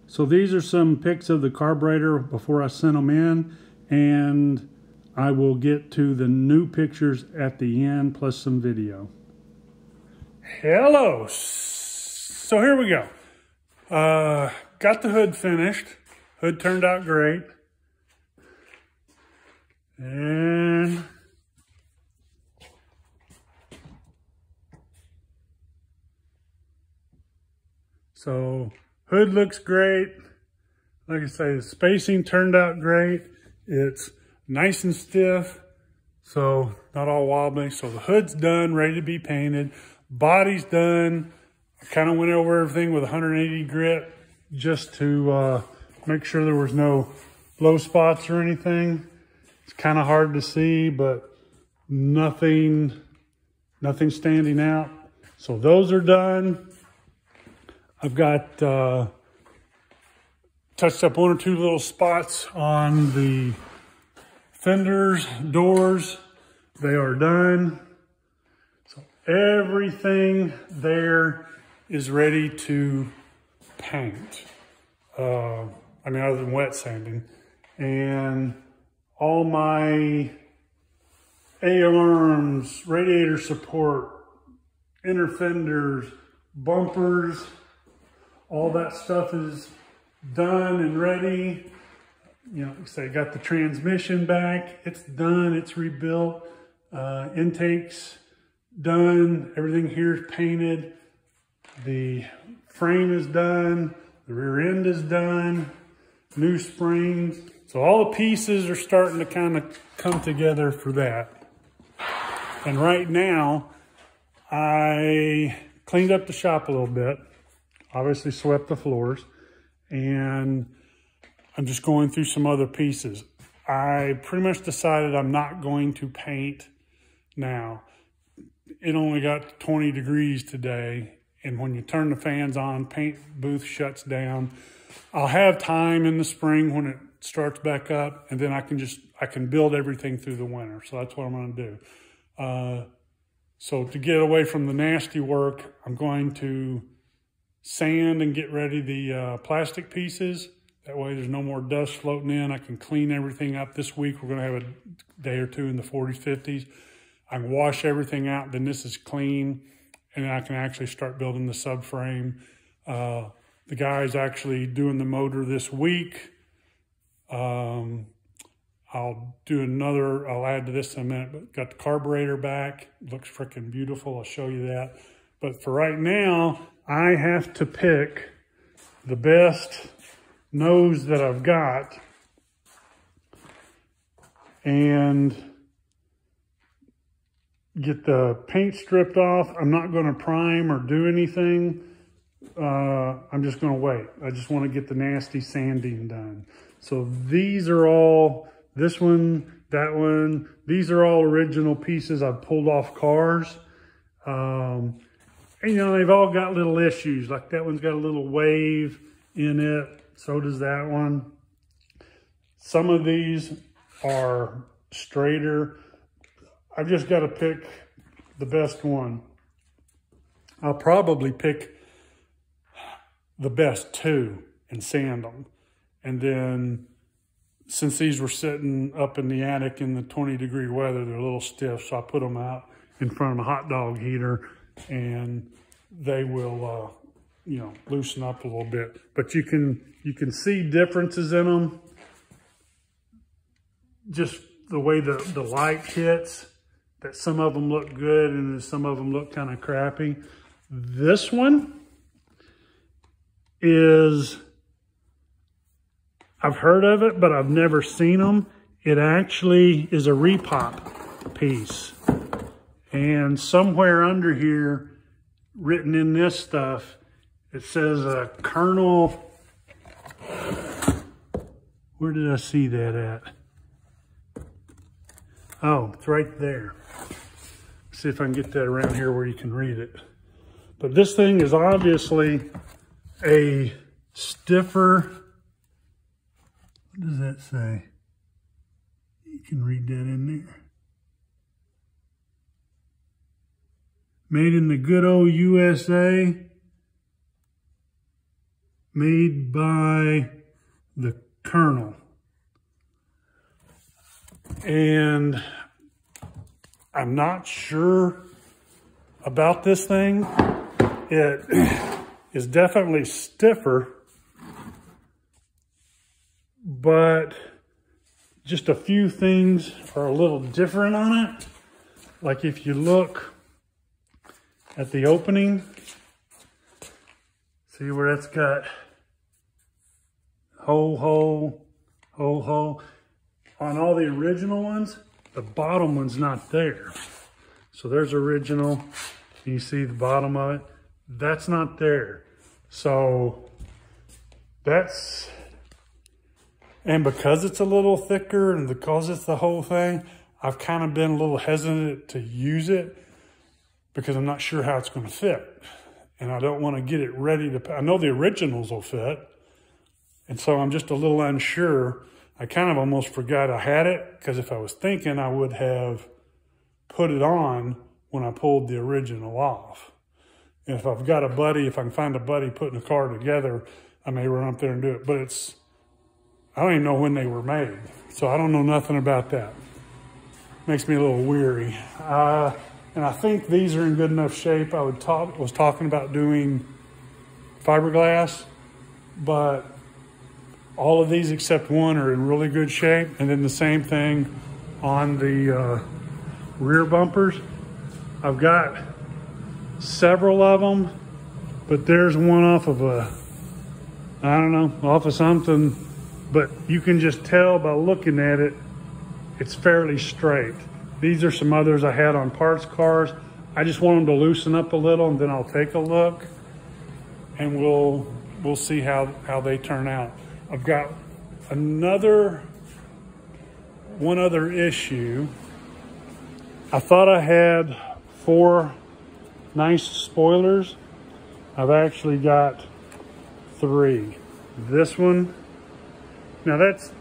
So these are some pics of the carburetor before I sent them in, and I will get to the new pictures at the end, plus some video. Hello. So here we go. Got the hood finished. Hood turned out great. And so hood looks great. Like I say, the spacing turned out great. It's nice and stiff, so not all wobbly. So the hood's done, ready to be painted. Body's done. I kind of went over everything with 180 grit just to make sure there was no low spots or anything. It's kind of hard to see, but nothing standing out. So those are done. I've got touched up one or two little spots on the fenders, doors. They are done. So everything there is ready to paint. I mean, other than wet sanding. And all my A-arms, radiator support, inner fenders, bumpers, all that stuff is done and ready. You know, like I say, got the transmission back. It's done. It's rebuilt. Intakes done. Everything here is painted. The frame is done. The rear end is done. New springs. So all the pieces are starting to kind of come together for that. And right now, I cleaned up the shop a little bit. Obviously swept the floors. And I'm just going through some other pieces. I pretty much decided I'm not going to paint now. It only got 20 degrees today. And when you turn the fans on, paint booth shuts down. I'll have time in the spring when it starts back up, and then I can build everything through the winter. So that's what I'm going to do. So to get away from the nasty work, I'm going to sand and get ready the plastic pieces. That way there's no more dust floating in. I can clean everything up this week. We're going to have a day or two in the 40s, 50s. I can wash everything out. Then this is clean. And then I can actually start building the subframe. The guy's actually doing the motor this week. I'll add to this in a minute, but got the carburetor back. Looks freaking beautiful. I'll show you that. But for right now, I have to pick the best nose that I've got and get the paint stripped off. I'm not going to prime or do anything. I'm just going to wait. I just want to get the nasty sanding done. So these are all, this one, that one, these are all original pieces I've pulled off cars. And, you know, they've all got little issues. Like that one's got a little wave in it. So does that one. Some of these are straighter. I've just got to pick the best one. I'll probably pick the best two and sand them. And then since these were sitting up in the attic in the 20-degree weather, they're a little stiff. So I put them out in front of a hot dog heater and they will, you know, loosen up a little bit. But you can see differences in them. Just the way the light hits, that some of them look good and some of them look kind of crappy. This one is, I've heard of it, but I've never seen them. It actually is a repop piece. And somewhere under here, written in this stuff, it says a kernel. Where did I see that at? Oh, it's right there. Let's see if I can get that around here where you can read it. But this thing is obviously a stiffer. What does that say? You can read that in there. Made in the good old USA. made by the Colonel. And I'm not sure about this thing. It is definitely stiffer, but just a few things are a little different on it. Like if you look at the opening, see where it's got hole, hole, hole, hole. On all the original ones, the bottom one's not there. So there's original, you see the bottom of it, that's not there. So that's, and because it's a little thicker and because it's the whole thing, I've kind of been a little hesitant to use it because I'm not sure how it's going to fit. And I don't want to get it ready to, I know the originals will fit. And so I'm just a little unsure. I kind of almost forgot I had it, because if I was thinking, I would have put it on when I pulled the original off. And if I've got a buddy, if I can find a buddy putting a car together, I may run up there and do it. But it's, I don't even know when they were made. So I don't know nothing about that. Makes me a little weary. And I think these are in good enough shape. I was talking about doing fiberglass, but all of these except one are in really good shape. And then the same thing on the rear bumpers. I've got several of them, but there's one off of a, I don't know, off of something, but you can just tell by looking at it, it's fairly straight. These are some others I had on parts cars. I just want them to loosen up a little, and then I'll take a look and we'll see how they turn out. I've got one other issue. I thought I had 4 nice spoilers. I've actually got 3. This one, now that's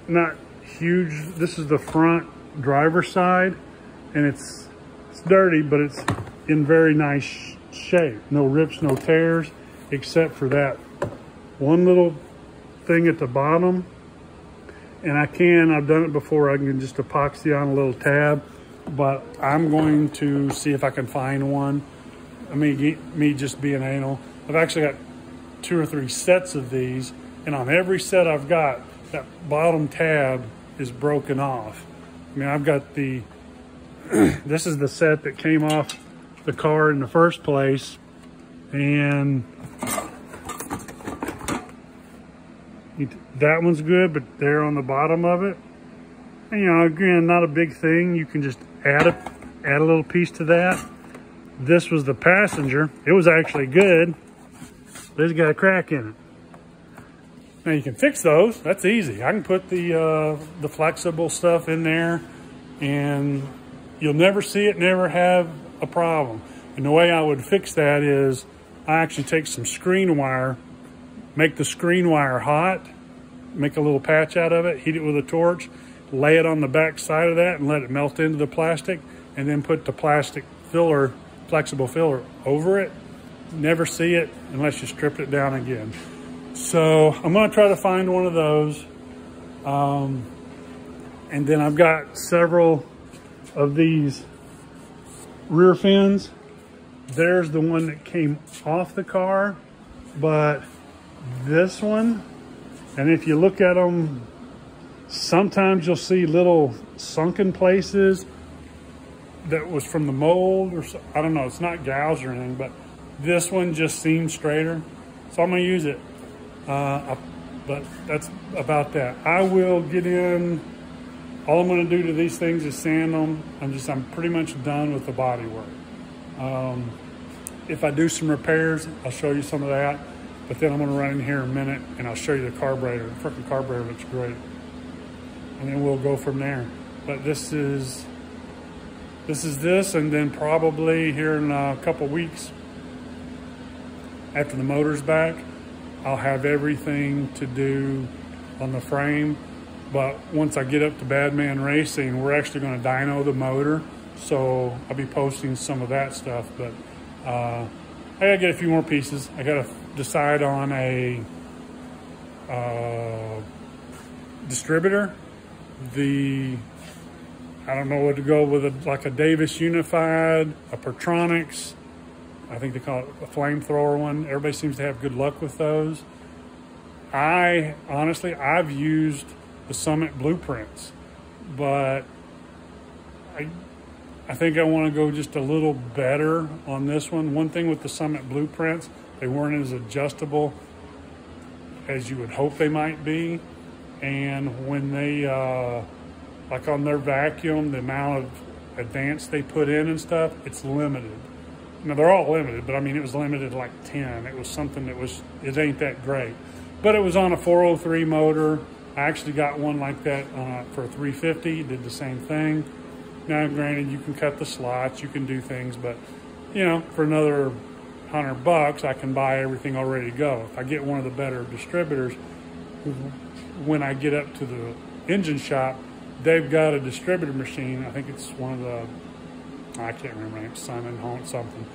not huge. This is the front driver side, and it's dirty, but it's in very nice shape. No rips, no tears, except for that one little thing at the bottom. And I've done it before, I can just epoxy on a little tab, but I'm going to see if I can find one. I mean, me just being anal. I've actually got 2 or 3 sets of these, and on every set I've got, that bottom tab is broken off. I mean, I've got the, this is the set that came off the car in the first place, and that one's good, but there on the bottom of it, and, you know, again, not a big thing. You can just add a little piece to that. This was the passenger. It was actually good, but it's got a crack in it. Now you can fix those. That's easy. I can put the flexible stuff in there, and you'll never see it, never have a problem. And the way I would fix that is I actually take some screen wire, make the screen wire hot, make a little patch out of it, heat it with a torch, lay it on the back side of that and let it melt into the plastic, and then put the plastic filler, flexible filler over it. Never see it unless you strip it down again. So I'm gonna try to find one of those. And then I've got several of these rear fins. There's the one that came off the car, but this one, and if you look at them, sometimes you'll see little sunken places that was from the mold, or I don't know, it's not gouged or anything, but this one just seems straighter. So I'm gonna use it. But that's about that. I will get in, all I'm gonna do to these things is sand them. I'm pretty much done with the body work. If I do some repairs, I'll show you some of that, but then I'm gonna run in here in a minute and I'll show you the carburetor. The freaking carburetor looks great. And then we'll go from there. But this is this, and then probably here in a couple weeks, after the motor's back, I'll have everything to do on the frame. But once I get up to Badman Racing, we're actually going to dyno the motor. So I'll be posting some of that stuff. But I got to get a few more pieces. I got to decide on a distributor. I don't know what to go with, like a Davis Unified, a Pertronics. I think they call it a flamethrower one. Everybody seems to have good luck with those. Honestly, I've used the Summit Blueprints, but I think I want to go just a little better on this one. One thing with the Summit Blueprints, they weren't as adjustable as you would hope they might be. And when they, like on their vacuum, the amount of advance they put in and stuff, it's limited. Now they're all limited, but I mean, it was limited to like 10. It was something that it ain't that great. But it was on a 403 motor. I actually got one like that for a 350, did the same thing. Now granted, you can cut the slots, you can do things, but you know, for another $100, I can buy everything already to go. If I get one of the better distributors, when I get up to the engine shop, they've got a distributor machine. I think it's one of the, I can't remember the name, Sun and Hunt something.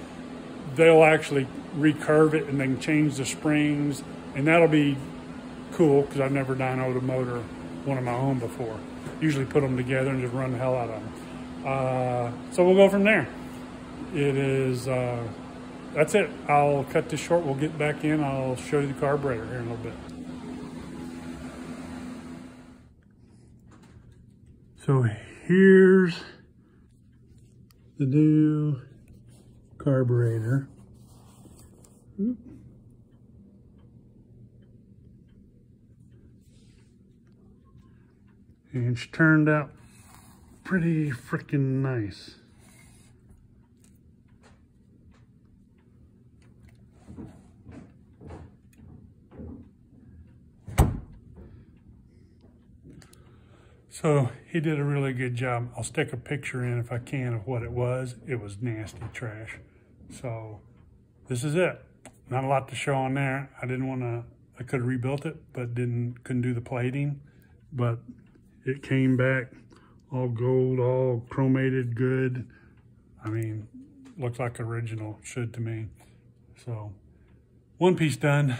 They'll actually recurve it and they can change the springs, and that'll be cool because I've never dynoed a motor, one of my own before. Usually put them together and just run the hell out of them. So we'll go from there. It is, that's it. I'll cut this short. We'll get back in. I'll show you the carburetor here in a little bit. So here's the new carburetor. And it's turned out pretty freaking nice. So he did a really good job. I'll stick a picture in if I can of what it was. It was nasty trash. So this is it. Not a lot to show on there. I could have rebuilt it, but couldn't do the plating. But it came back all gold, all chromated, good. I mean, looks like original, should to me. So one piece done.